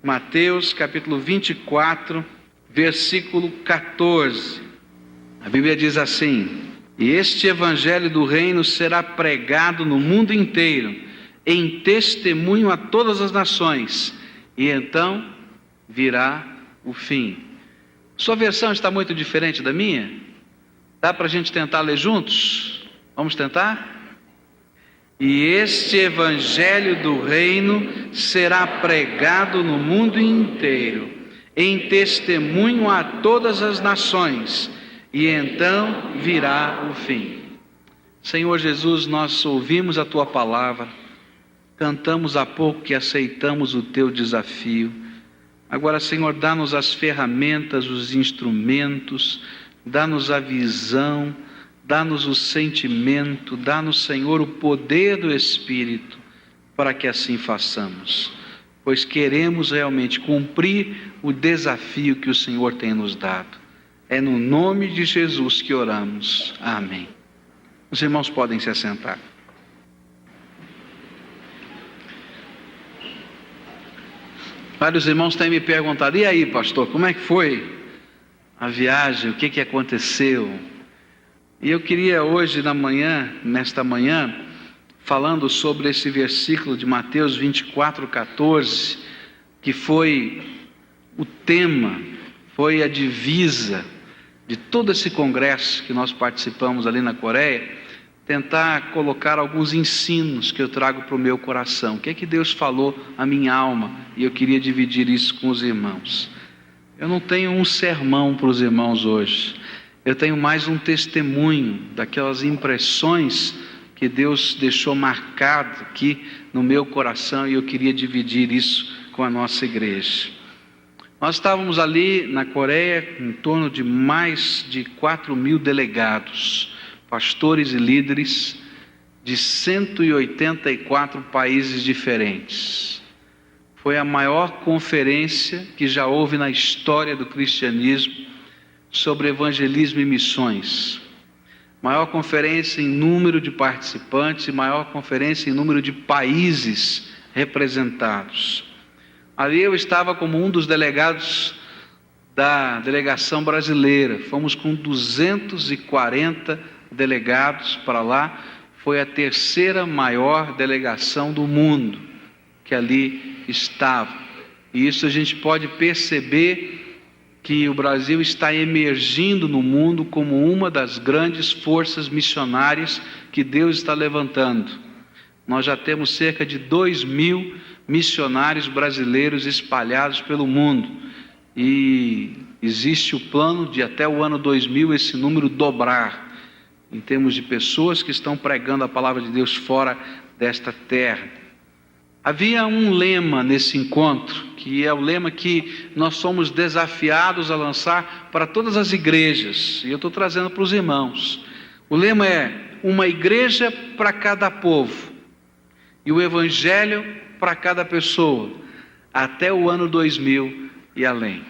Mateus capítulo 24, versículo 14. A Bíblia diz assim: e este evangelho do reino será pregado no mundo inteiro, em testemunho a todas as nações, e então virá o fim. Sua versão está muito diferente da minha? Dá para a gente tentar ler juntos? Vamos tentar? E este evangelho do reino será pregado no mundo inteiro, em testemunho a todas as nações, e então virá o fim. Senhor Jesus, nós ouvimos a Tua palavra, cantamos há pouco que aceitamos o Teu desafio. Agora, Senhor, dá-nos as ferramentas, os instrumentos, dá-nos a visão, dá-nos o sentimento, dá-nos, Senhor, o poder do Espírito, para que assim façamos, pois queremos realmente cumprir o desafio que o Senhor tem nos dado. É no nome de Jesus que oramos. Amém. Os irmãos podem se assentar. Vários irmãos têm me perguntado: e aí, pastor, como é que foi a viagem? O que aconteceu? E eu queria hoje, nesta manhã, falando sobre esse versículo de Mateus 24, 14, que foi o tema, foi a divisa de todo esse congresso que nós participamos ali na Coreia, tentar colocar alguns ensinos que eu trago para o meu coração. O que é que Deus falou à minha alma? E eu queria dividir isso com os irmãos. Eu não tenho um sermão para os irmãos hoje. Eu tenho mais um testemunho daquelas impressões que Deus deixou marcado aqui no meu coração, e eu queria dividir isso com a nossa igreja. Nós estávamos ali na Coreia em torno de mais de 4.000 delegados, pastores e líderes de 184 países diferentes. Foi a maior conferência que já houve na história do cristianismo sobre evangelismo e missões. Maior conferência em número de participantes e maior conferência em número de países representados. Ali eu estava como um dos delegados da delegação brasileira. Fomos com 240 delegados para lá. Foi a terceira maior delegação do mundo que ali estava. E isso a gente pode perceber que o Brasil está emergindo no mundo como uma das grandes forças missionárias que Deus está levantando. Nós já temos cerca de 2.000 missionários brasileiros espalhados pelo mundo, e existe o plano de até o ano 2000 esse número dobrar, em termos de pessoas que estão pregando a palavra de Deus fora desta terra. Havia um lema nesse encontro, que é o lema que nós somos desafiados a lançar para todas as igrejas, e eu estou trazendo para os irmãos. O lema é: uma igreja para cada povo, e o evangelho para cada pessoa, até o ano 2000 e além.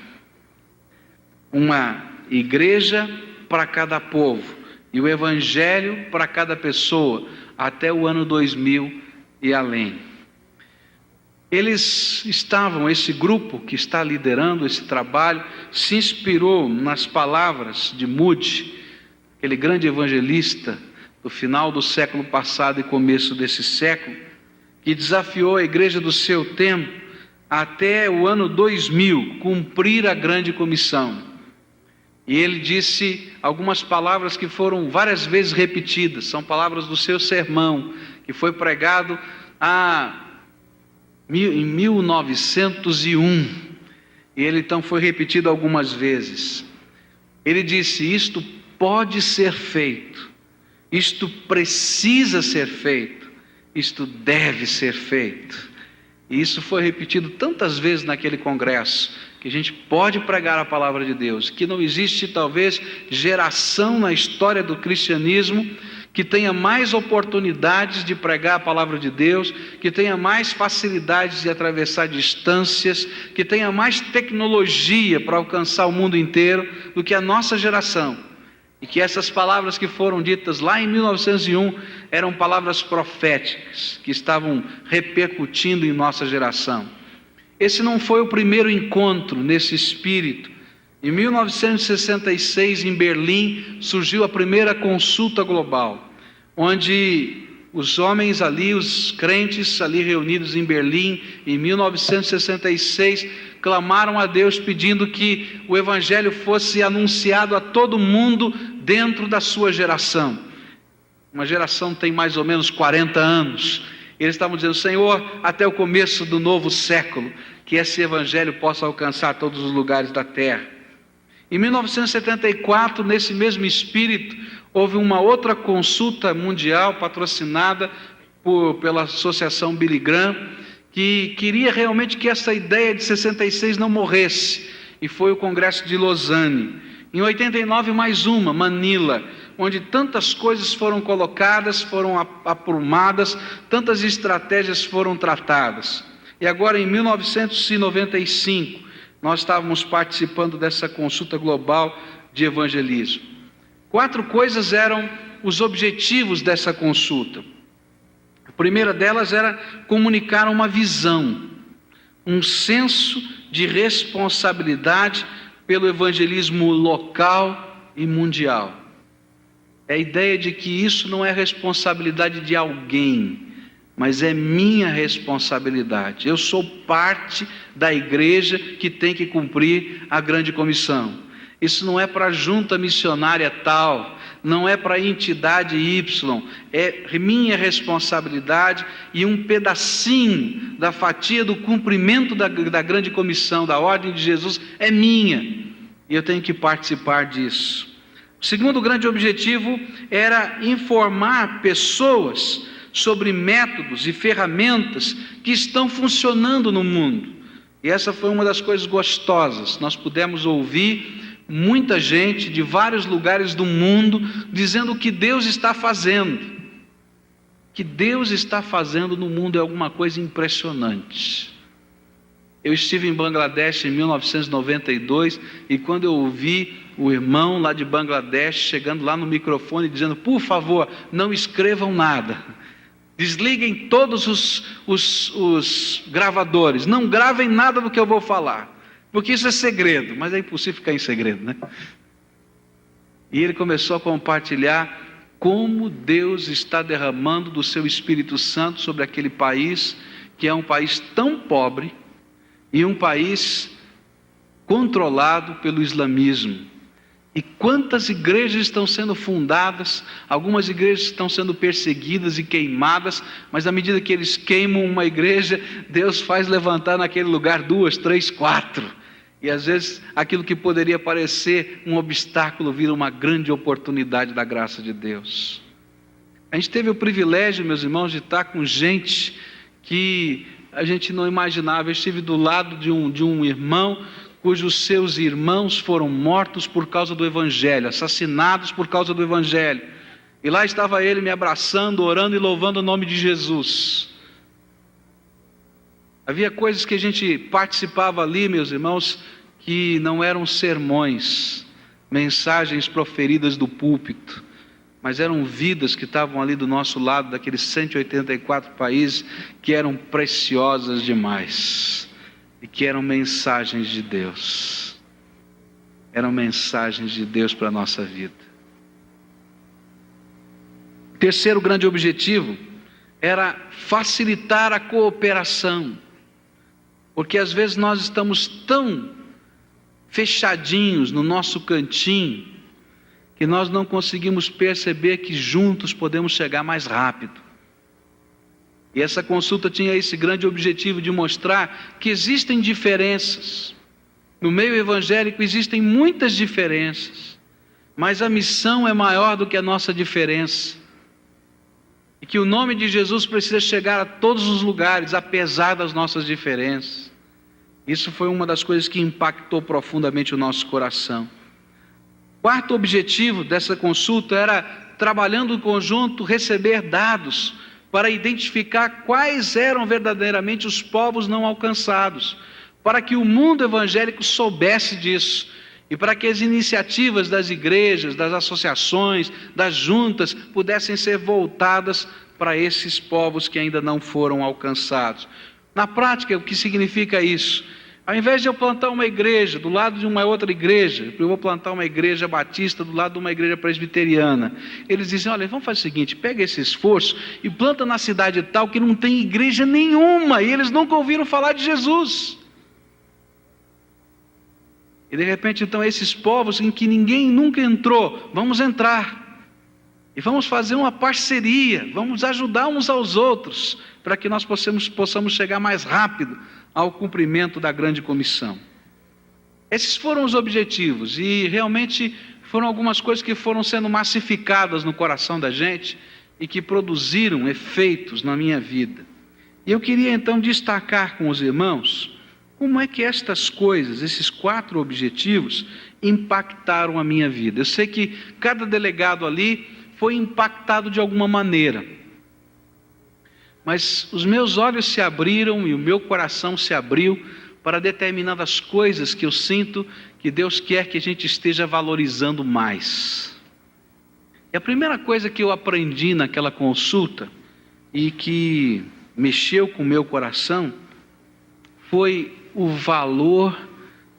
Uma igreja para cada povo, e o evangelho para cada pessoa, até o ano 2000 e além. Esse grupo que está liderando esse trabalho, se inspirou nas palavras de Moody, aquele grande evangelista do final do século passado e começo desse século, que desafiou a igreja do seu tempo até o ano 2000 cumprir a grande comissão. E ele disse algumas palavras que foram várias vezes repetidas, são palavras do seu sermão, que foi pregado em 1901, e ele então foi repetido algumas vezes. Ele disse: isto pode ser feito, isto precisa ser feito, isto deve ser feito. E isso foi repetido tantas vezes naquele congresso, que a gente pode pregar a palavra de Deus, que não existe talvez geração na história do cristianismo que tenha mais oportunidades de pregar a palavra de Deus, que tenha mais facilidades de atravessar distâncias, que tenha mais tecnologia para alcançar o mundo inteiro do que a nossa geração. E que essas palavras que foram ditas lá em 1901 eram palavras proféticas, que estavam repercutindo em nossa geração. Esse não foi o primeiro encontro nesse espírito. Em 1966, em Berlim, surgiu a primeira consulta global, onde os homens ali, os crentes ali reunidos em Berlim, em 1966, clamaram a Deus pedindo que o Evangelho fosse anunciado a todo mundo dentro da sua geração. Uma geração tem mais ou menos 40 anos. Eles estavam dizendo: Senhor, até o começo do novo século, que esse Evangelho possa alcançar todos os lugares da terra. Em 1974, nesse mesmo espírito, houve uma outra consulta mundial patrocinada pela Associação Billy Graham, que queria realmente que essa ideia de 66 não morresse, e foi o Congresso de Lausanne. Em 89, mais uma, Manila, onde tantas coisas foram colocadas, foram aprumadas, tantas estratégias foram tratadas. E agora, em 1995, nós estávamos participando dessa consulta global de evangelismo. 4 coisas eram os objetivos dessa consulta. A primeira delas era comunicar uma visão, um senso de responsabilidade pelo evangelismo local e mundial. É a ideia de que isso não é responsabilidade de alguém, mas é minha responsabilidade. Eu sou parte da igreja que tem que cumprir a grande comissão. Isso não é para a junta missionária tal, não é para a entidade Y, é minha responsabilidade e um pedacinho da fatia do cumprimento da grande comissão, da ordem de Jesus, é minha, e eu tenho que participar disso. O segundo grande objetivo era informar pessoas sobre métodos e ferramentas que estão funcionando no mundo. E essa foi uma das coisas gostosas. Nós pudemos ouvir muita gente de vários lugares do mundo dizendo o que Deus está fazendo. O que Deus está fazendo no mundo é alguma coisa impressionante. Eu estive em Bangladesh em 1992 e quando eu ouvi o irmão lá de Bangladesh chegando lá no microfone dizendo: por favor, não escrevam nada. Desliguem todos os gravadores, não gravem nada do que eu vou falar, porque isso é segredo. Mas é impossível ficar em segredo, né? E ele começou a compartilhar como Deus está derramando do seu Espírito Santo sobre aquele país, que é um país tão pobre e um país controlado pelo islamismo. E quantas igrejas estão sendo fundadas, algumas igrejas estão sendo perseguidas e queimadas, mas à medida que eles queimam uma igreja, Deus faz levantar naquele lugar 2, 3, 4. E às vezes aquilo que poderia parecer um obstáculo vira uma grande oportunidade da graça de Deus. A gente teve o privilégio, meus irmãos, de estar com gente que a gente não imaginava. Eu estive do lado de um irmão cujos seus irmãos foram mortos por causa do Evangelho, assassinados por causa do Evangelho. E lá estava ele me abraçando, orando e louvando o nome de Jesus. Havia coisas que a gente participava ali, meus irmãos, que não eram sermões, mensagens proferidas do púlpito, mas eram vidas que estavam ali do nosso lado, daqueles 184 países, que eram preciosas demais. E que eram mensagens de Deus. Eram mensagens de Deus para a nossa vida. O terceiro grande objetivo era facilitar a cooperação. Porque às vezes nós estamos tão fechadinhos no nosso cantinho, que nós não conseguimos perceber que juntos podemos chegar mais rápido. E essa consulta tinha esse grande objetivo de mostrar que existem diferenças. No meio evangélico existem muitas diferenças, mas a missão é maior do que a nossa diferença. E que o nome de Jesus precisa chegar a todos os lugares, apesar das nossas diferenças. Isso foi uma das coisas que impactou profundamente o nosso coração. O quarto objetivo dessa consulta era, trabalhando em conjunto, receber dados para identificar quais eram verdadeiramente os povos não alcançados, para que o mundo evangélico soubesse disso, e para que as iniciativas das igrejas, das associações, das juntas, pudessem ser voltadas para esses povos que ainda não foram alcançados. Na prática, o que significa isso? Ao invés de eu plantar uma igreja do lado de uma outra igreja, eu vou plantar uma igreja batista do lado de uma igreja presbiteriana. Eles dizem, olha, vamos fazer o seguinte, pega esse esforço e planta na cidade tal que não tem igreja nenhuma, e eles nunca ouviram falar de Jesus. E de repente, então, esses povos em que ninguém nunca entrou, vamos entrar. E vamos fazer uma parceria, vamos ajudar uns aos outros, para que nós possamos chegar mais rápido ao cumprimento da grande comissão. Esses foram os objetivos, e realmente foram algumas coisas que foram sendo massificadas no coração da gente, e que produziram efeitos na minha vida. E eu queria então destacar com os irmãos, como é que estas coisas, esses 4 objetivos, impactaram a minha vida. Eu sei que cada delegado ali foi impactado de alguma maneira, mas os meus olhos se abriram e o meu coração se abriu para determinadas coisas que eu sinto que Deus quer que a gente esteja valorizando mais. E a primeira coisa que eu aprendi naquela consulta e que mexeu com o meu coração foi o valor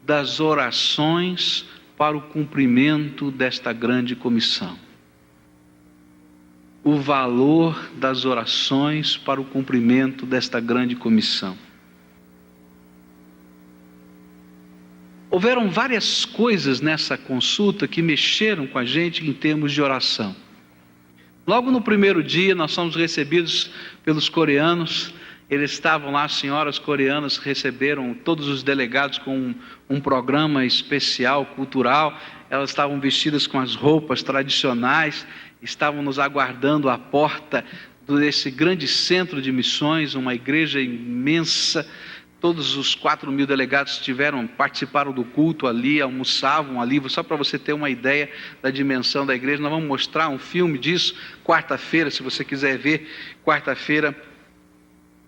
das orações para o cumprimento desta grande comissão. O valor das orações para o cumprimento desta grande comissão. Houveram várias coisas nessa consulta que mexeram com a gente em termos de oração. Logo no primeiro dia, nós fomos recebidos pelos coreanos. Eles estavam lá, as senhoras coreanas receberam todos os delegados com um programa especial, cultural. Elas estavam vestidas com as roupas tradicionais, estavam nos aguardando à porta desse grande centro de missões, uma igreja imensa. Todos os 4.000 delegados participaram do culto ali, almoçavam ali, só para você ter uma ideia da dimensão da igreja. Nós vamos mostrar um filme disso, quarta-feira, se você quiser ver, quarta-feira,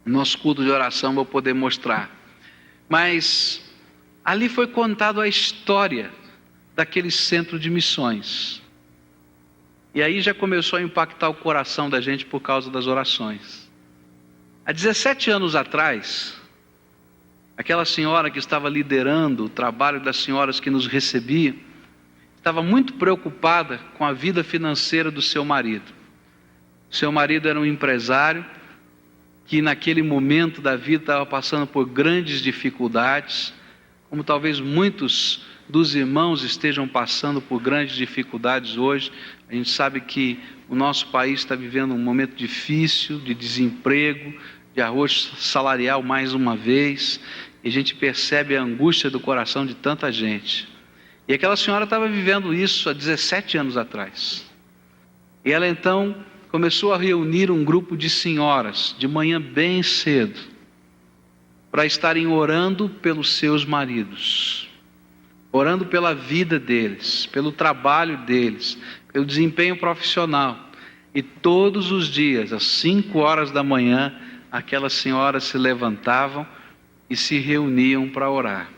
nosso culto de oração, vou poder mostrar. Mas ali foi contado a história daquele centro de missões. E aí já começou a impactar o coração da gente por causa das orações. Há 17 anos atrás, aquela senhora que estava liderando o trabalho das senhoras que nos recebiam, estava muito preocupada com a vida financeira do seu marido. Seu marido era um empresário que naquele momento da vida estava passando por grandes dificuldades, como talvez muitos dos irmãos estejam passando por grandes dificuldades hoje. A gente sabe que o nosso país está vivendo um momento difícil, de desemprego, de arroz salarial mais uma vez, e a gente percebe a angústia do coração de tanta gente. E aquela senhora estava vivendo isso há 17 anos atrás. E ela então começou a reunir um grupo de senhoras, de manhã bem cedo, para estarem orando pelos seus maridos, orando pela vida deles, pelo trabalho deles, pelo desempenho profissional. E todos os dias, às 5 horas da manhã, aquelas senhoras se levantavam e se reuniam para orar.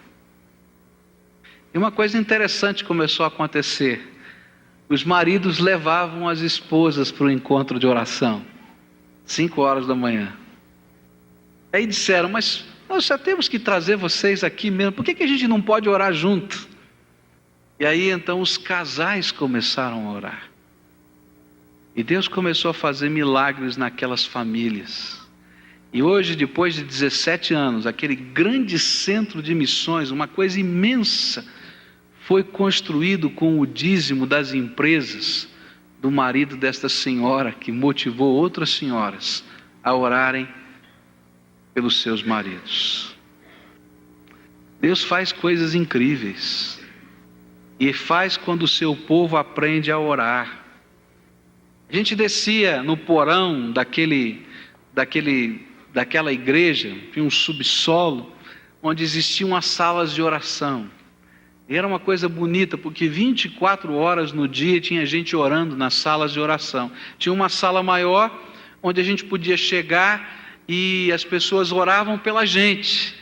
E uma coisa interessante começou a acontecer. Os maridos levavam as esposas para o encontro de oração, 5 horas da manhã. Aí disseram, mas nós já temos que trazer vocês aqui mesmo, por que a gente não pode orar junto? E aí então os casais começaram a orar. E Deus começou a fazer milagres naquelas famílias. E hoje, depois de 17 anos, aquele grande centro de missões, uma coisa imensa, foi construído com o dízimo das empresas do marido desta senhora, que motivou outras senhoras a orarem pelos seus maridos. Deus faz coisas incríveis, e faz quando o seu povo aprende a orar. A gente descia no porão daquela igreja, tinha um subsolo, onde existiam as salas de oração. E era uma coisa bonita, porque 24 horas no dia tinha gente orando nas salas de oração. Tinha uma sala maior, onde a gente podia chegar e as pessoas oravam pela gente.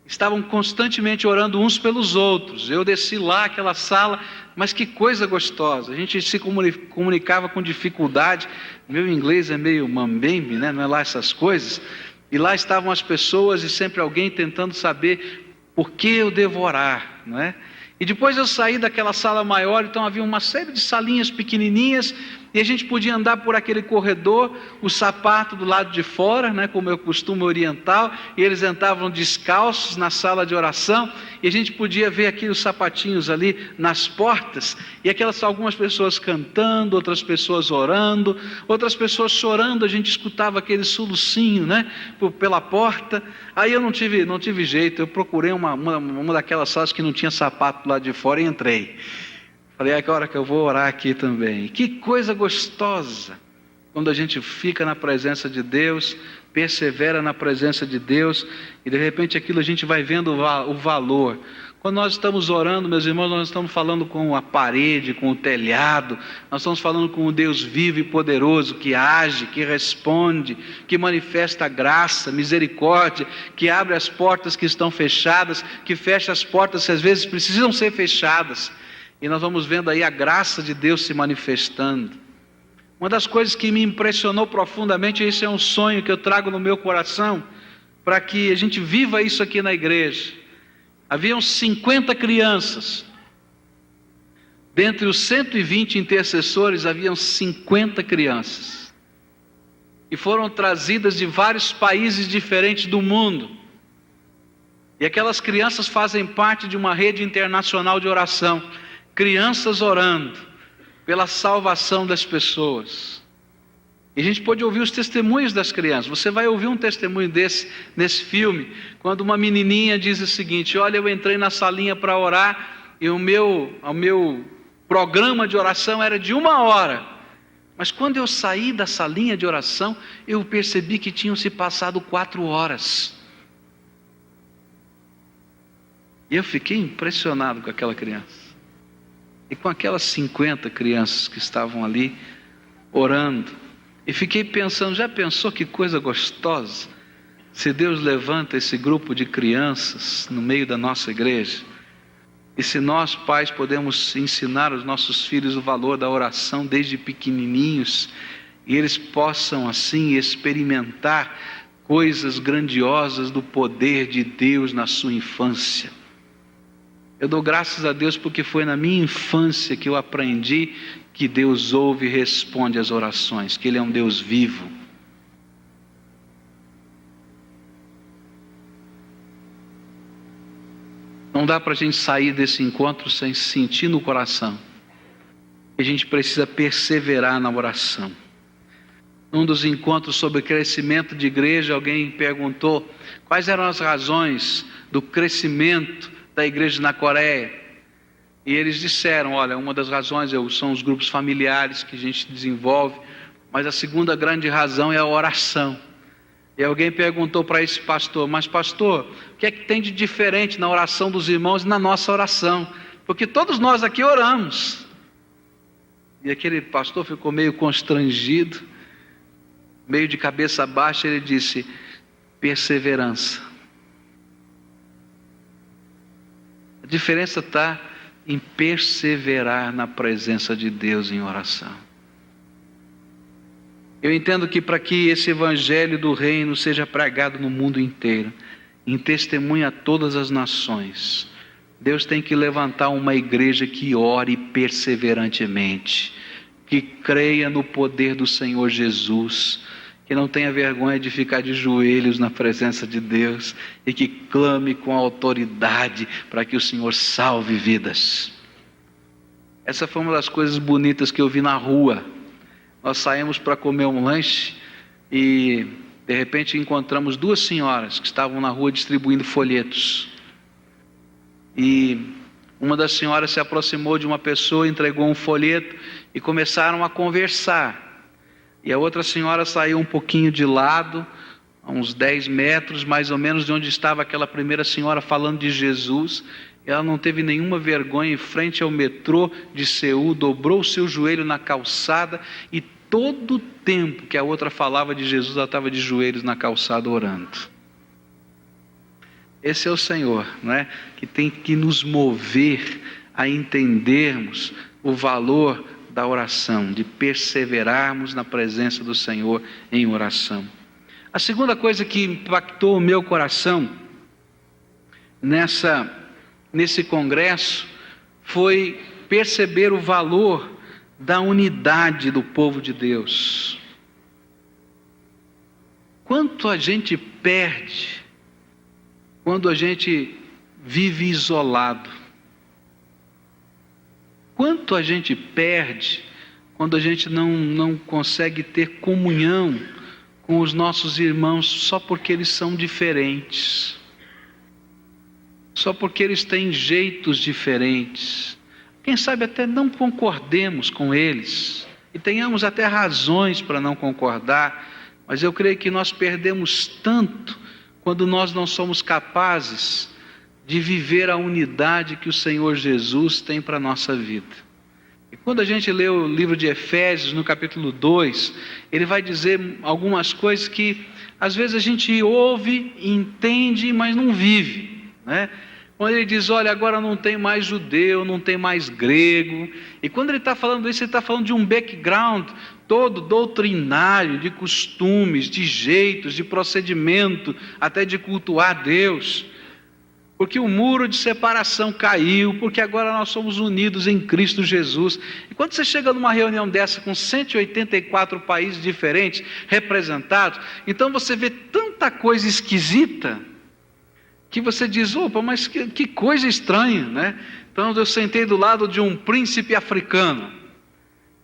Estavam constantemente orando uns pelos outros. Eu desci lá, aquela sala, mas que coisa gostosa. A gente se comunicava com dificuldade. Meu inglês é meio mambembe, né? Não é lá essas coisas. E lá estavam as pessoas e sempre alguém tentando saber por que eu devo orar, não é? E depois eu saí daquela sala maior, então havia uma série de salinhas pequenininhas, e a gente podia andar por aquele corredor, o sapato do lado de fora, né, como eu costumo orientar, e eles entravam descalços na sala de oração, e a gente podia ver aqui os sapatinhos ali nas portas, e algumas pessoas cantando, outras pessoas orando, outras pessoas chorando, a gente escutava aquele solucinho, né, pela porta. Aí eu não tive jeito, eu procurei uma daquelas salas que não tinha sapato lá de fora e entrei. Falei, é agora que eu vou orar aqui também. Que coisa gostosa, quando a gente fica na presença de Deus, persevera na presença de Deus, e de repente aquilo a gente vai vendo o valor. Quando nós estamos orando, meus irmãos, nós estamos falando com a parede, com o telhado, nós estamos falando com o Deus vivo e poderoso, que age, que responde, que manifesta graça, misericórdia, que abre as portas que estão fechadas, que fecha as portas que às vezes precisam ser fechadas. E nós vamos vendo aí a graça de Deus se manifestando. Uma das coisas que me impressionou profundamente, esse é um sonho que eu trago no meu coração, para que a gente viva isso aqui na igreja. Haviam 50 crianças. Dentre os 120 intercessores, haviam 50 crianças. E foram trazidas de vários países diferentes do mundo. E aquelas crianças fazem parte de uma rede internacional de oração. Crianças orando pela salvação das pessoas. E a gente pôde ouvir os testemunhos das crianças. Você vai ouvir um testemunho desse nesse filme, quando uma menininha diz o seguinte: olha, eu entrei na salinha para orar, e o meu programa de oração era de 1 hora. Mas quando eu saí da salinha de oração, eu percebi que tinham se passado 4 horas. E eu fiquei impressionado com aquela criança. E com aquelas 50 crianças que estavam ali orando. E fiquei pensando, já pensou que coisa gostosa? Se Deus levanta esse grupo de crianças no meio da nossa igreja. E se nós, pais, podemos ensinar aos nossos filhos o valor da oração desde pequenininhos, e eles possam assim experimentar coisas grandiosas do poder de Deus na sua infância. Eu dou graças a Deus porque foi na minha infância que eu aprendi que Deus ouve e responde às orações, que Ele é um Deus vivo. Não dá para a gente sair desse encontro sem sentir no coração. A gente precisa perseverar na oração. Num dos encontros sobre crescimento de igreja, alguém perguntou quais eram as razões do crescimento da igreja na Coreia. E eles disseram, olha, uma das razões são os grupos familiares que a gente desenvolve, mas a segunda grande razão é a oração. E alguém perguntou para esse pastor, mas pastor, o que é que tem de diferente na oração dos irmãos e na nossa oração? Porque todos nós aqui oramos. E aquele pastor ficou meio constrangido, meio de cabeça baixa, ele disse, perseverança. A diferença está em perseverar na presença de Deus em oração. Eu entendo que para que esse evangelho do reino seja pregado no mundo inteiro, em testemunho a todas as nações, Deus tem que levantar uma igreja que ore perseverantemente, que creia no poder do Senhor Jesus, que não tenha vergonha de ficar de joelhos na presença de Deus e que clame com autoridade para que o Senhor salve vidas. Essa foi uma das coisas bonitas que eu vi na rua. Nós saímos para comer um lanche e de repente encontramos 2 senhoras que estavam na rua distribuindo folhetos. E uma das senhoras se aproximou de uma pessoa, entregou um folheto e começaram a conversar. E a outra senhora saiu um pouquinho de lado, a uns 10 metros mais ou menos de onde estava aquela primeira senhora falando de Jesus. Ela não teve nenhuma vergonha, em frente ao metrô de Seul, dobrou o seu joelho na calçada e todo o tempo que a outra falava de Jesus, ela estava de joelhos na calçada orando. Esse é o Senhor, não é? Que tem que nos mover a entendermos o valor da oração, de perseverarmos na presença do Senhor em oração. A segunda coisa que impactou o meu coração nesse congresso foi perceber o valor da unidade do povo de Deus. Quanto a gente perde quando a gente vive isolado. Quanto a gente perde quando a gente não consegue ter comunhão com os nossos irmãos só porque eles são diferentes. Só porque eles têm jeitos diferentes. Quem sabe até não concordemos com eles. E tenhamos até razões para não concordar. Mas eu creio que nós perdemos tanto quando nós não somos capazes de viver a unidade que o Senhor Jesus tem para a nossa vida. E quando a gente lê o livro de Efésios, no capítulo 2, ele vai dizer algumas coisas que às vezes a gente ouve, entende, mas não vive, né? Quando ele diz, olha, agora não tem mais judeu, não tem mais grego. E quando ele está falando isso, ele está falando de um background todo doutrinário, de costumes, de jeitos, de procedimento, até de cultuar Deus. Porque o muro de separação caiu, porque agora nós somos unidos em Cristo Jesus. E quando você chega numa reunião dessa com 184 países diferentes representados, então você vê tanta coisa esquisita, que você diz, opa, mas que coisa estranha, né? Então eu sentei do lado de um príncipe africano.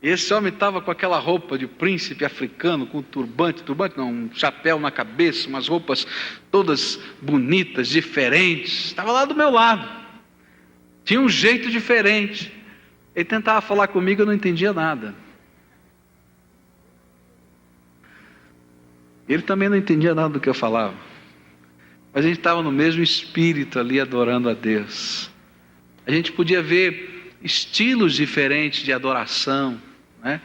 Esse homem estava com aquela roupa de príncipe africano, com turbante não, um chapéu na cabeça, umas roupas todas bonitas, diferentes. Estava lá do meu lado. Tinha um jeito diferente. Ele tentava falar comigo, eu não entendia nada. Ele também não entendia nada do que eu falava. Mas a gente estava no mesmo espírito ali, adorando a Deus. A gente podia ver estilos diferentes de adoração, né?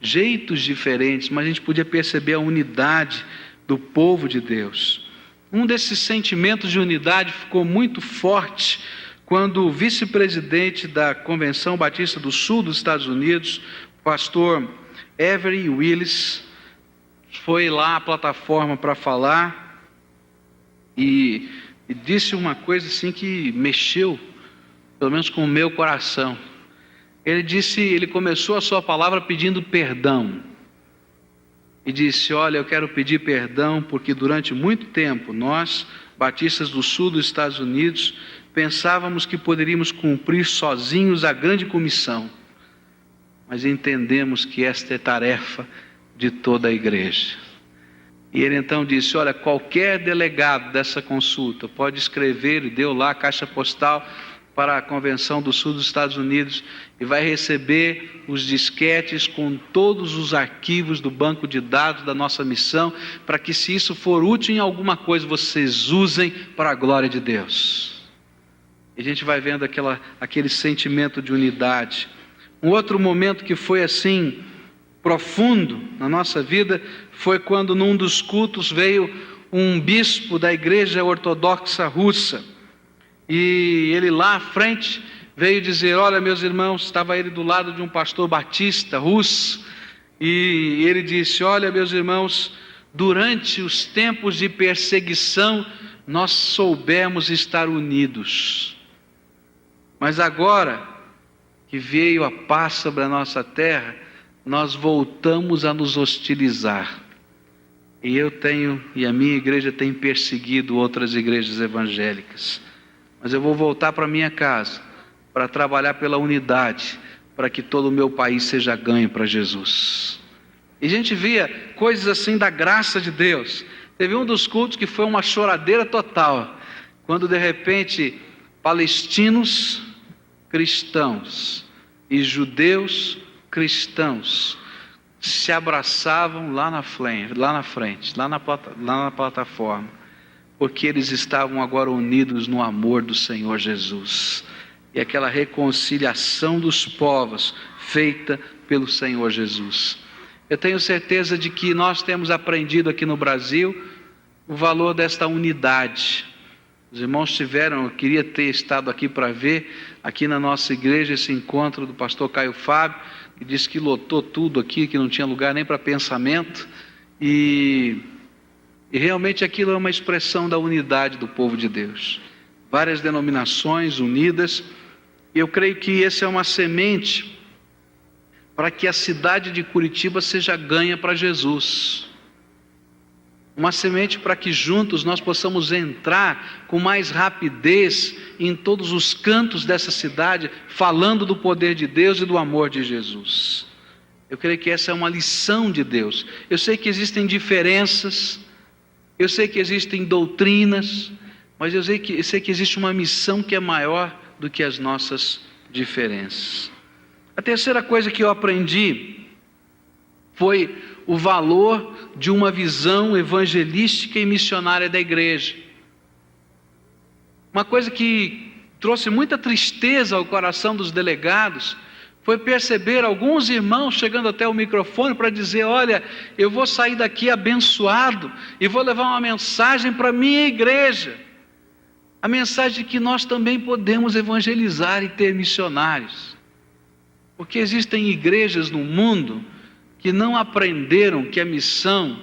Jeitos diferentes, mas a gente podia perceber a unidade do povo de Deus. Um desses sentimentos de unidade ficou muito forte quando o vice-presidente da Convenção Batista do Sul dos Estados Unidos, o pastor Avery Willis, foi lá à plataforma para falar e disse uma coisa assim que mexeu, pelo menos com o meu coração. Ele começou a sua palavra pedindo perdão. E disse, olha, eu quero pedir perdão porque durante muito tempo nós, batistas do sul dos Estados Unidos, pensávamos que poderíamos cumprir sozinhos a grande comissão. Mas entendemos que esta é tarefa de toda a igreja. E ele então disse, olha, qualquer delegado dessa consulta pode escrever, e deu lá a caixa postal para a Convenção do Sul dos Estados Unidos, e vai receber os disquetes com todos os arquivos do banco de dados da nossa missão, para que, se isso for útil em alguma coisa, vocês usem para a glória de Deus. E a gente vai vendo aquele sentimento de unidade. Um outro momento que foi assim profundo na nossa vida foi quando num dos cultos veio um bispo da Igreja Ortodoxa Russa, e ele lá à frente veio dizer, olha meus irmãos, estava ele do lado de um pastor batista russo, e ele disse, olha meus irmãos, durante os tempos de perseguição nós soubemos estar unidos, mas agora que veio a paz sobre a nossa terra, nós voltamos a nos hostilizar. E a minha igreja tem perseguido outras igrejas evangélicas. Mas eu vou voltar para minha casa, para trabalhar pela unidade, para que todo o meu país seja ganho para Jesus. E a gente via coisas assim da graça de Deus. Teve um dos cultos que foi uma choradeira total, quando de repente palestinos cristãos e judeus cristãos se abraçavam lá na plataforma, porque eles estavam agora unidos no amor do Senhor Jesus, e aquela reconciliação dos povos feita pelo Senhor Jesus. Eu tenho certeza de que nós temos aprendido aqui no Brasil o valor desta unidade. Os irmãos eu queria ter estado aqui para ver, aqui na nossa igreja, esse encontro do pastor Caio Fábio, que disse que lotou tudo aqui, que não tinha lugar nem para pensamento, e E realmente aquilo é uma expressão da unidade do povo de Deus. Várias denominações unidas. E eu creio que essa é uma semente para que a cidade de Curitiba seja ganha para Jesus. Uma semente para que juntos nós possamos entrar com mais rapidez em todos os cantos dessa cidade, falando do poder de Deus e do amor de Jesus. Eu creio que essa é uma lição de Deus. Eu sei que existem diferenças, eu sei que existem doutrinas, mas eu sei que existe uma missão que é maior do que as nossas diferenças. A terceira coisa que eu aprendi foi o valor de uma visão evangelística e missionária da igreja. Uma coisa que trouxe muita tristeza ao coração dos delegados foi perceber alguns irmãos chegando até o microfone para dizer: olha, eu vou sair daqui abençoado e vou levar uma mensagem para a minha igreja. A mensagem de que nós também podemos evangelizar e ter missionários. Porque existem igrejas no mundo que não aprenderam que a missão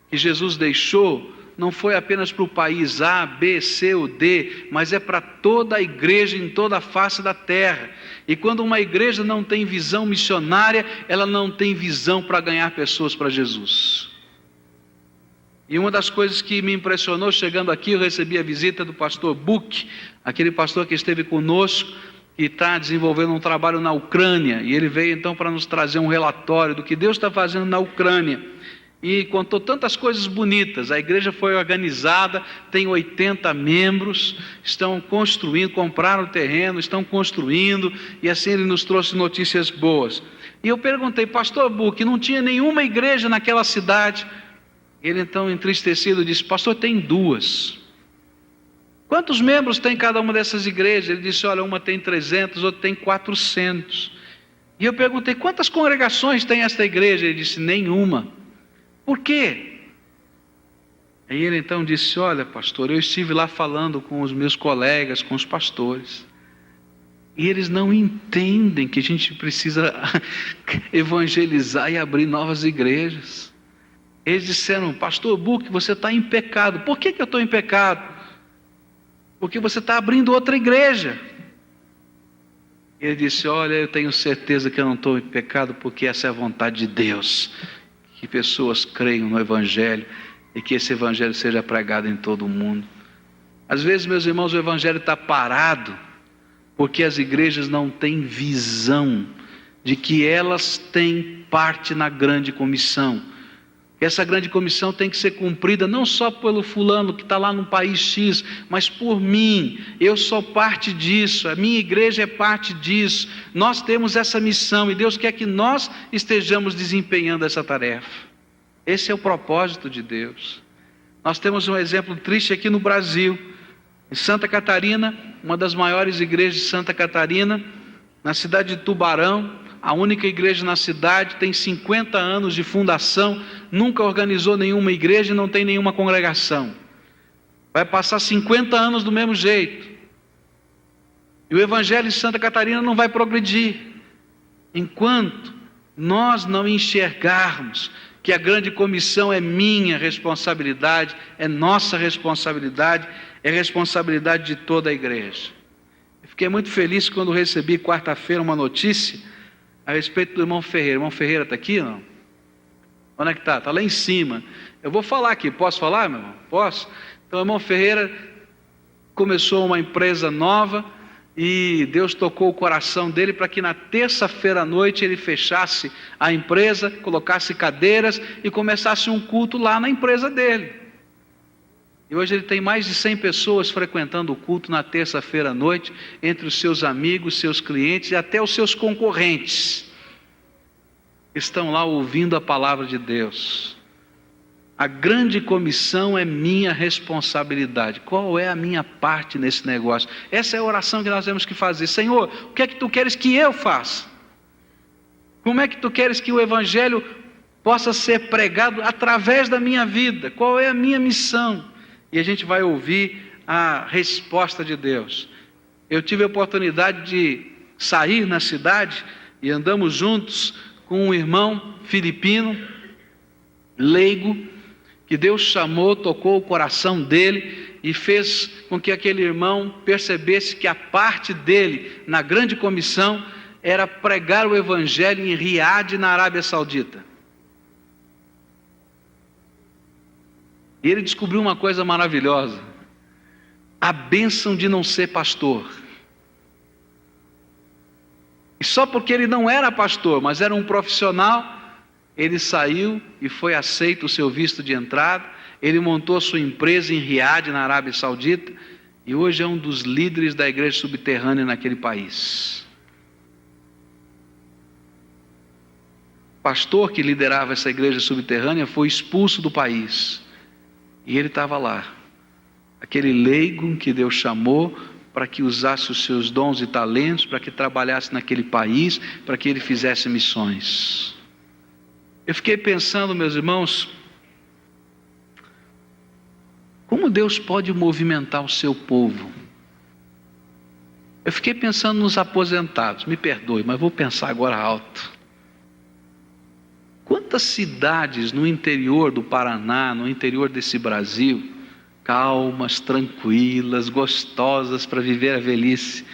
que Jesus deixou não foi apenas para o país A, B, C ou D, mas é para toda a igreja em toda a face da terra. E quando uma igreja não tem visão missionária, ela não tem visão para ganhar pessoas para Jesus. E uma das coisas que me impressionou chegando aqui, eu recebi a visita do pastor Buck, aquele pastor que esteve conosco, que está desenvolvendo um trabalho na Ucrânia, e ele veio então para nos trazer um relatório do que Deus está fazendo na Ucrânia, e contou tantas coisas bonitas. A igreja foi organizada, tem 80 membros, estão construindo, compraram o terreno, estão construindo, e assim ele nos trouxe notícias boas. E eu perguntei: pastor Buck, não tinha nenhuma igreja naquela cidade? Ele então, entristecido, disse: pastor, tem 2. Quantos membros tem cada uma dessas igrejas? Ele disse: olha, uma tem 300, outra tem 400. E eu perguntei: quantas congregações tem esta igreja? Ele disse: nenhuma. Por quê? Aí ele então disse: olha, pastor, eu estive lá falando com os meus colegas, com os pastores, e eles não entendem que a gente precisa evangelizar e abrir novas igrejas. Eles disseram: pastor Buck, você está em pecado. Por que eu estou em pecado? Porque você está abrindo outra igreja. Ele disse: olha, eu tenho certeza que eu não estou em pecado, porque essa é a vontade de Deus, que pessoas creiam no Evangelho e que esse Evangelho seja pregado em todo o mundo. Às vezes, meus irmãos, o Evangelho está parado porque as igrejas não têm visão de que elas têm parte na grande comissão. Essa grande comissão tem que ser cumprida não só pelo fulano que está lá no país X, mas por mim. Eu sou parte disso, a minha igreja é parte disso. Nós temos essa missão e Deus quer que nós estejamos desempenhando essa tarefa. Esse é o propósito de Deus. Nós temos um exemplo triste aqui no Brasil. Em Santa Catarina, uma das maiores igrejas de Santa Catarina, na cidade de Tubarão, a única igreja na cidade, tem 50 anos de fundação, nunca organizou nenhuma igreja e não tem nenhuma congregação. Vai passar 50 anos do mesmo jeito. E o evangelho em Santa Catarina não vai progredir, enquanto nós não enxergarmos que a grande comissão é minha responsabilidade, é nossa responsabilidade, é responsabilidade de toda a igreja. Eu fiquei muito feliz quando recebi quarta-feira uma notícia a respeito do irmão Ferreira. O irmão Ferreira está aqui, não? Onde é que está? Está lá em cima. Eu vou falar aqui, posso falar, meu irmão? Posso? Então o irmão Ferreira começou uma empresa nova e Deus tocou o coração dele para que na terça-feira à noite ele fechasse a empresa, colocasse cadeiras e começasse um culto lá na empresa dele. E hoje ele tem mais de 100 pessoas frequentando o culto na terça-feira à noite, entre os seus amigos, seus clientes e até os seus concorrentes. Estão lá ouvindo a palavra de Deus. A grande comissão é minha responsabilidade. Qual é a minha parte nesse negócio? Essa é a oração que nós temos que fazer. Senhor, o que é que tu queres que eu faça? Como é que tu queres que o evangelho possa ser pregado através da minha vida? Qual é a minha missão? E a gente vai ouvir a resposta de Deus. Eu tive a oportunidade de sair na cidade e andamos juntos com um irmão filipino, leigo, que Deus chamou, tocou o coração dele e fez com que aquele irmão percebesse que a parte dele na grande comissão era pregar o evangelho em Riad, na Arábia Saudita. E ele descobriu uma coisa maravilhosa: a bênção de não ser pastor. E só porque ele não era pastor, mas era um profissional, ele saiu e foi aceito o seu visto de entrada. Ele montou a sua empresa em Riad, na Arábia Saudita, e hoje é um dos líderes da igreja subterrânea naquele país. O pastor que liderava essa igreja subterrânea foi expulso do país, e ele estava lá, aquele leigo que Deus chamou para que usasse os seus dons e talentos, para que trabalhasse naquele país, para que ele fizesse missões. Eu fiquei pensando, meus irmãos, como Deus pode movimentar o seu povo? Eu fiquei pensando nos aposentados, me perdoe, mas vou pensar agora alto. Quantas cidades no interior do Paraná, no interior desse Brasil, calmas, tranquilas, gostosas para viver a velhice,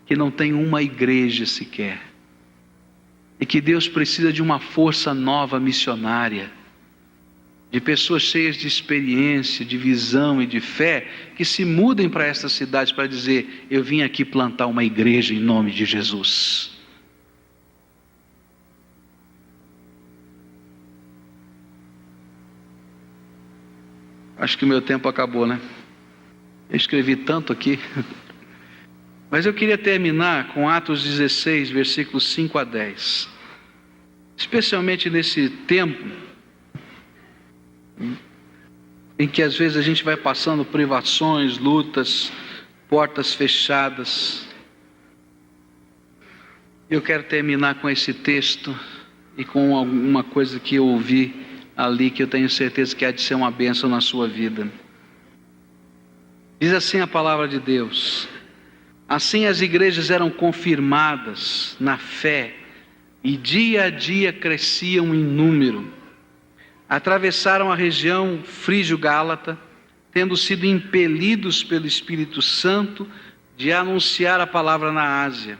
que não tem uma igreja sequer, e que Deus precisa de uma força nova missionária, de pessoas cheias de experiência, de visão e de fé, que se mudem para essas cidades para dizer: eu vim aqui plantar uma igreja em nome de Jesus. Acho que o meu tempo acabou, né? Eu escrevi tanto aqui. Mas eu queria terminar com Atos 16, versículos 5 a 10. Especialmente nesse tempo em que às vezes a gente vai passando privações, lutas, portas fechadas. Eu quero terminar com esse texto e com alguma coisa que eu ouvi ali, que eu tenho certeza que há de ser uma bênção na sua vida. Diz assim a palavra de Deus: assim as igrejas eram confirmadas na fé e dia a dia cresciam em número. Atravessaram a região frígio-gálata, tendo sido impelidos pelo Espírito Santo de anunciar a palavra na Ásia.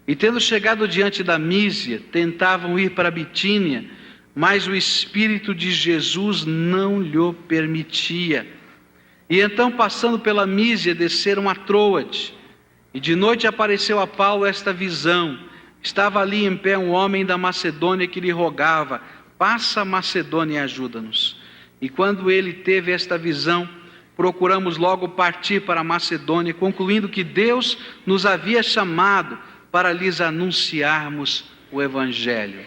E tendo chegado diante da Mísia, tentavam ir para a Bitínia, mas o Espírito de Jesus não lhe permitia. E então, passando pela Mísia, desceram a Troade. E de noite apareceu a Paulo esta visão: estava ali em pé um homem da Macedônia que lhe rogava: passa a Macedônia e ajuda-nos. E quando ele teve esta visão, procuramos logo partir para a Macedônia, concluindo que Deus nos havia chamado para lhes anunciarmos o Evangelho.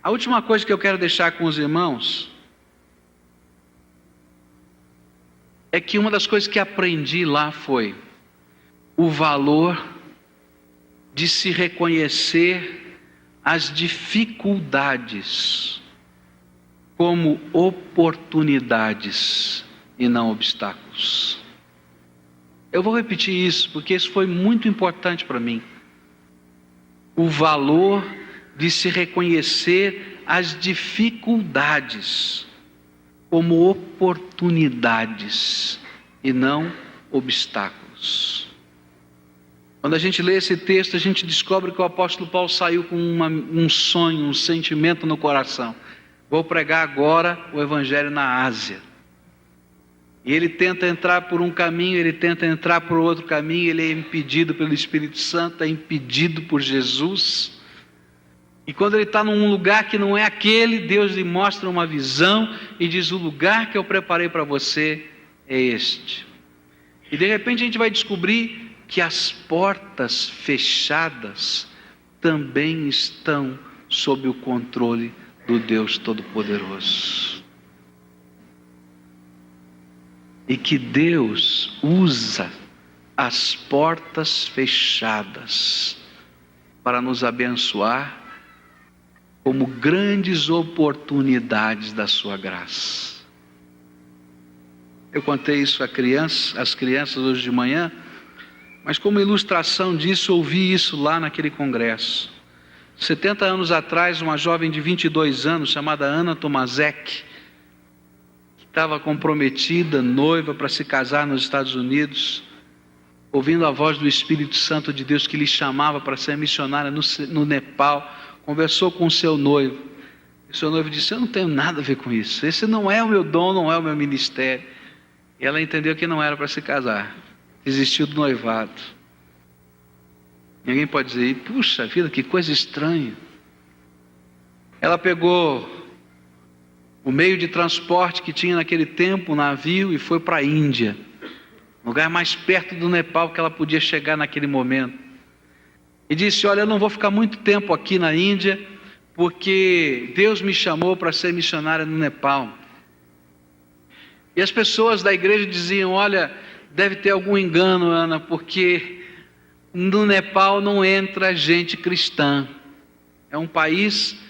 A última coisa que eu quero deixar com os irmãos é que uma das coisas que aprendi lá foi o valor de se reconhecer as dificuldades como oportunidades e não obstáculos. Eu vou repetir isso porque isso foi muito importante para mim. O valor de se reconhecer as dificuldades como oportunidades e não obstáculos. Quando a gente lê esse texto, a gente descobre que o apóstolo Paulo saiu com um sonho, um sentimento no coração: vou pregar agora o Evangelho na Ásia. E ele tenta entrar por um caminho, ele tenta entrar por outro caminho, ele é impedido pelo Espírito Santo, é impedido por Jesus. E quando ele está num lugar que não é aquele, Deus lhe mostra uma visão e diz: o lugar que eu preparei para você é este. E de repente a gente vai descobrir que as portas fechadas também estão sob o controle do Deus Todo-Poderoso. E que Deus usa as portas fechadas para nos abençoar como grandes oportunidades da sua graça. Eu contei isso às crianças hoje de manhã, mas como ilustração disso, ouvi isso lá naquele congresso. 70 anos atrás, uma jovem de 22 anos, chamada Ana Tomaszek, estava comprometida, noiva para se casar nos Estados Unidos, ouvindo a voz do Espírito Santo de Deus que lhe chamava para ser missionária no Nepal, conversou com o seu noivo. O seu noivo disse: eu não tenho nada a ver com isso, esse não é o meu dom, não é o meu ministério. E ela entendeu que não era para se casar, desistiu do noivado. Ninguém pode dizer: puxa vida, que coisa estranha. Ela pegou o meio de transporte que tinha naquele tempo, um navio, e foi para a Índia, lugar mais perto do Nepal que ela podia chegar naquele momento. E disse: olha, eu não vou ficar muito tempo aqui na Índia, porque Deus me chamou para ser missionária no Nepal. E as pessoas da igreja diziam: olha, deve ter algum engano, Ana, porque no Nepal não entra gente cristã. É um país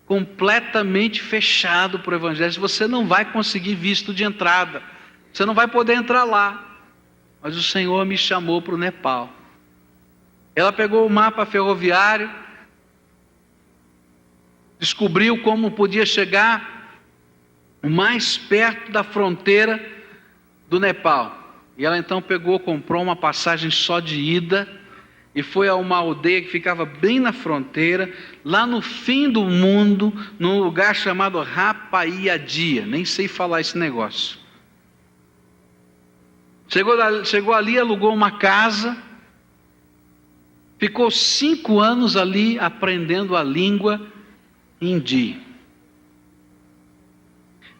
completamente fechado para o evangelho. Você não vai conseguir visto de entrada, você não vai poder entrar lá. Mas o Senhor me chamou para o Nepal. Ela pegou o mapa ferroviário, descobriu como podia chegar o mais perto da fronteira do Nepal. E ela então comprou uma passagem só de ida e foi a uma aldeia que ficava bem na fronteira, lá no fim do mundo, num lugar chamado Rapaiadia. Nem sei falar esse negócio. Chegou ali, alugou uma casa, ficou 5 anos ali aprendendo a língua hindi.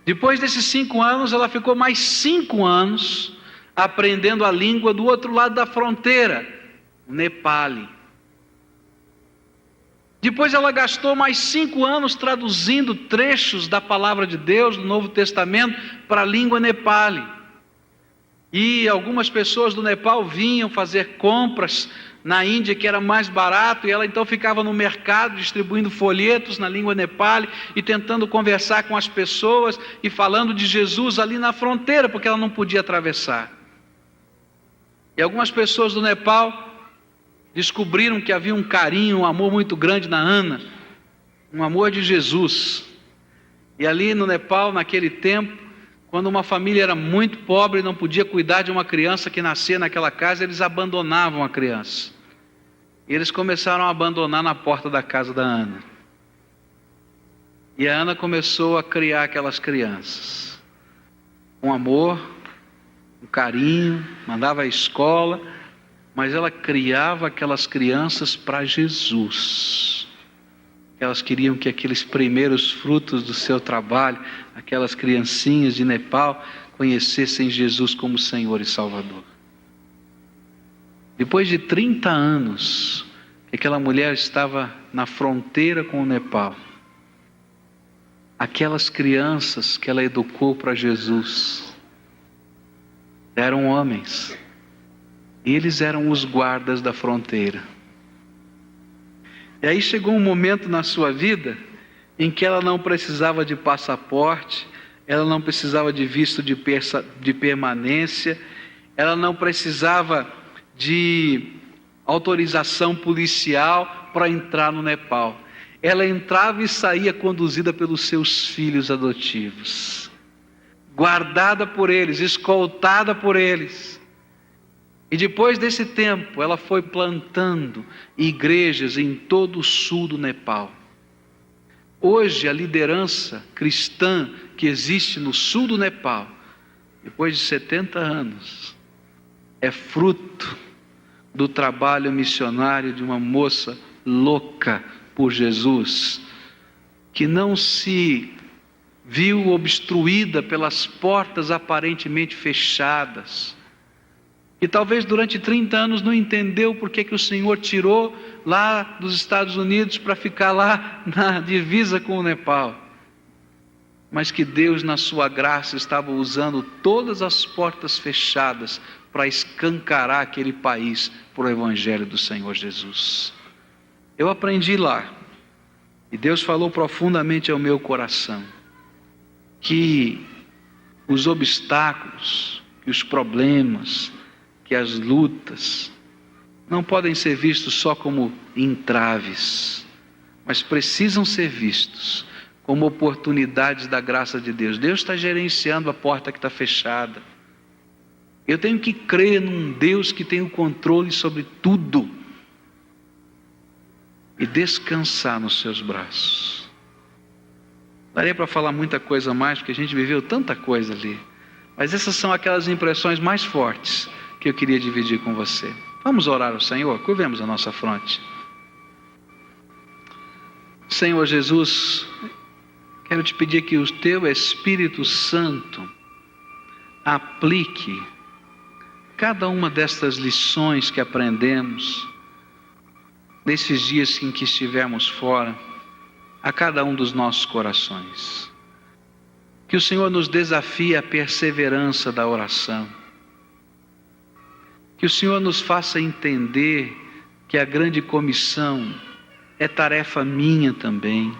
Depois desses 5 anos, ela ficou mais 5 anos aprendendo a língua do outro lado da fronteira, o Nepali. Depois ela gastou mais 5 anos traduzindo trechos da palavra de Deus do Novo Testamento para a língua Nepali. E algumas pessoas do Nepal vinham fazer compras na Índia, que era mais barato, e ela então ficava no mercado distribuindo folhetos na língua Nepali e tentando conversar com as pessoas e falando de Jesus ali na fronteira, porque ela não podia atravessar. E algumas pessoas do Nepal descobriram que havia um carinho, um amor muito grande na Ana, um amor de Jesus. E ali no Nepal, naquele tempo, quando uma família era muito pobre e não podia cuidar de uma criança que nascia naquela casa, eles abandonavam a criança. E eles começaram a abandonar na porta da casa da Ana. E a Ana começou a criar aquelas crianças. Com amor, com carinho, mandava à escola, mas ela criava aquelas crianças para Jesus. Elas queriam que aqueles primeiros frutos do seu trabalho, aquelas criancinhas de Nepal, conhecessem Jesus como Senhor e Salvador. Depois de 30 anos, que aquela mulher estava na fronteira com o Nepal, aquelas crianças que ela educou para Jesus, eram homens, e eles eram os guardas da fronteira. E aí chegou um momento na sua vida em que ela não precisava de passaporte, ela não precisava de visto de permanência, ela não precisava de autorização policial para entrar no Nepal. Ela entrava e saía conduzida pelos seus filhos adotivos, guardada por eles, escoltada por eles. E depois desse tempo, ela foi plantando igrejas em todo o sul do Nepal. Hoje, a liderança cristã que existe no sul do Nepal, depois de 70 anos, é fruto do trabalho missionário de uma moça louca por Jesus, que não se viu obstruída pelas portas aparentemente fechadas, e talvez durante 30 anos não entendeu porque que o Senhor tirou lá dos Estados Unidos para ficar lá na divisa com o Nepal. Mas que Deus, na sua graça, estava usando todas as portas fechadas para escancarar aquele país para o Evangelho do Senhor Jesus. Eu aprendi lá, e Deus falou profundamente ao meu coração, que os obstáculos, que os problemas, que as lutas não podem ser vistos só como entraves, mas precisam ser vistos como oportunidades da graça de Deus. Deus está gerenciando a porta que está fechada. Eu tenho que crer num Deus que tem o controle sobre tudo e descansar nos seus braços. Daria para falar muita coisa mais, porque a gente viveu tanta coisa ali, mas essas são aquelas impressões mais fortes que eu queria dividir com você. Vamos orar ao Senhor? Curvemos a nossa fronte. Senhor Jesus, quero te pedir que o teu Espírito Santo aplique cada uma destas lições que aprendemos nesses dias em que estivermos fora, a cada um dos nossos corações. Que o Senhor nos desafie à perseverança da oração. Que o Senhor nos faça entender que a grande comissão é tarefa minha também.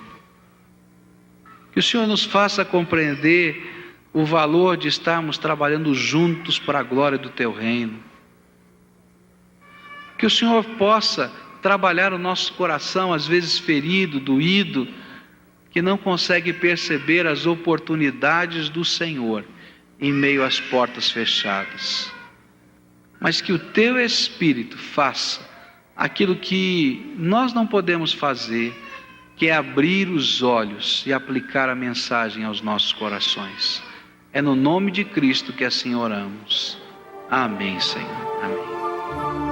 Que o Senhor nos faça compreender o valor de estarmos trabalhando juntos para a glória do Teu reino. Que o Senhor possa trabalhar o nosso coração, às vezes ferido, doído, que não consegue perceber as oportunidades do Senhor em meio às portas fechadas. Mas que o Teu Espírito faça aquilo que nós não podemos fazer, que é abrir os olhos e aplicar a mensagem aos nossos corações. É no nome de Cristo que assim oramos. Amém, Senhor. Amém.